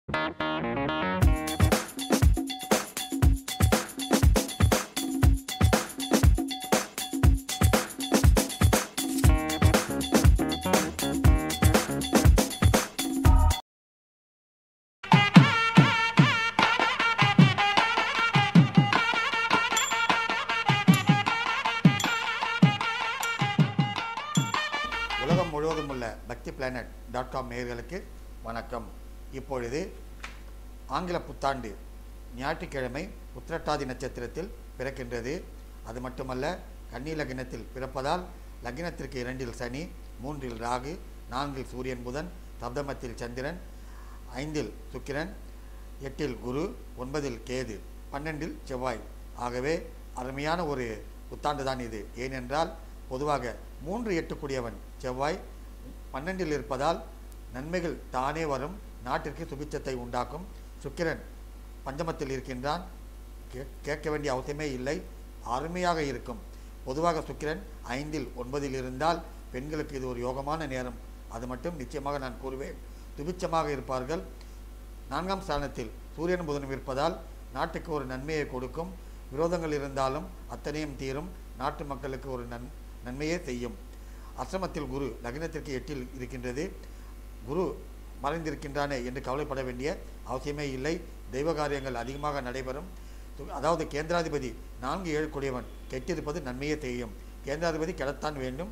உலகம் முழுவதும் உள்ள bhaktiplanet.com நேயர்களுக்கு வணக்கம். இப்பொழுது ஆங்கில புத்தாண்டு ஞாயிற்றுக்கிழமை உத்திரட்டாதி நட்சத்திரத்தில் பிறக்கின்றது. அது மட்டுமல்ல, கன்னி லக்னத்தில் பிறப்பதால் லக்னத்திற்கு 2இல் சனி, 3இல் ராகு, 4இல் சூரியன் புதன், சப்தமத்தில் சந்திரன், 5இல் சுக்கிரன், 8இல் குரு, 9இல் கேது, 12இல் செவ்வாய். ஆகவே அருமையான ஒரு புத்தாண்டு தான் இது. ஏனென்றால் பொதுவாக 3-8 கூடியவன் செவ்வாய் 12இல் இருப்பதால் நன்மைகள் தானே வரும், நாட்டிற்கு சுபிட்சத்தை உண்டாக்கும். சுக்கிரன் பஞ்சமத்தில் இருக்கின்றான், கேட்க வேண்டிய அவசியமே இல்லை, அருமையாக இருக்கும். பொதுவாக சுக்கிரன் 5இல் 9இல் இருந்தால் பெண்களுக்கு இது ஒரு யோகமான நேரம். அது மட்டும் நிச்சயமாக நான் கூறுவேன், சுபிட்சமாக இருப்பார்கள். 4ஆம் ஸ்தானத்தில் சூரியன் புதனும் இருப்பதால் நாட்டுக்கு ஒரு நன்மையை கொடுக்கும். விரோதங்கள் இருந்தாலும் அத்தனையும் தீரும், நாட்டு மக்களுக்கு ஒரு நன்மையே செய்யும். அஷ்டமத்தில் குரு லக்னத்திற்கு 8இல் இருக்கின்றது. குரு மறைந்திருக்கின்றானே என்று கவலைப்பட வேண்டிய அவசியமே இல்லை. தெய்வ காரியங்கள் அதிகமாக நடைபெறும். அதாவது கேந்திராதிபதி 4-7 கூடியவன் கெட்டிருப்பது நன்மையே செய்யும். கேந்திராதிபதி கெடத்தான் வேண்டும்.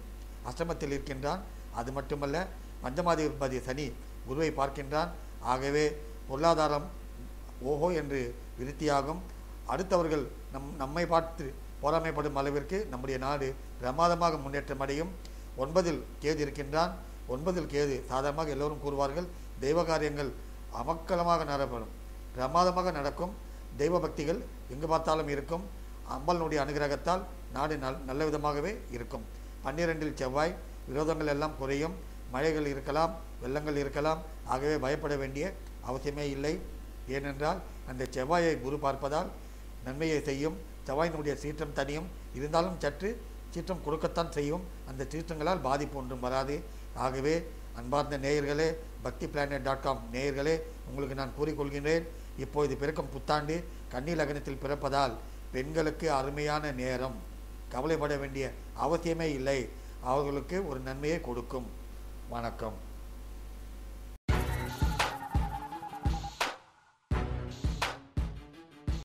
அஷ்டமத்தில் இருக்கின்றான். அது மட்டுமல்ல, பஞ்சமாதிபதி சனி குருவை பார்க்கின்றான். ஆகவே பொருளாதாரம் ஓஹோ என்று விருத்தியாகும். அடுத்தவர்கள் நம்மை பார்த்து போராமைப்படும் அளவிற்கு நம்முடைய நாடு பிரமாதமாக முன்னேற்றம் அடையும். 9இல் கேது இருக்கின்றான். 9இல் கேது சாதாரணமாக எல்லோரும் கூறுவார்கள், தெய்வ காரியங்கள் அமக்கலமாக நடைபெறும், பிரமாதமாக நடக்கும். தெய்வ பக்திகள் எங்கு பார்த்தாலும் இருக்கும். அம்பலனுடைய அனுகிரகத்தால் நாடு நல்ல விதமாகவே இருக்கும். 12இல் செவ்வாய், விரோதங்கள் எல்லாம் குறையும். மழைகள் இருக்கலாம், வெள்ளங்கள் இருக்கலாம். ஆகவே பயப்பட வேண்டிய அவசியமே இல்லை. ஏனென்றால் அந்த செவ்வாயை குரு பார்ப்பதால் நன்மையை செய்யும். செவ்வாயினுடைய சீற்றம் தனியும், இருந்தாலும் சற்று சீற்றம் கொடுக்கத்தான் செய்யும். அந்த சீற்றங்களால் பாதிப்பு ஒன்றும் வராது. ஆகவே அன்பார்ந்த நேயர்களே, bhaktiplanet.com நேயர்களே, உங்களுக்கு நான் கூறிக்கொள்கின்றேன், இப்போது பிறக்கும் புத்தாண்டு கன்னி லக்னத்தில் பிறப்பதால் பெண்களுக்கு அருமையான நேரம். கவலைப்பட வேண்டிய அவசியமே இல்லை. அவர்களுக்கு ஒரு நன்மையை கொடுக்கும். வணக்கம்.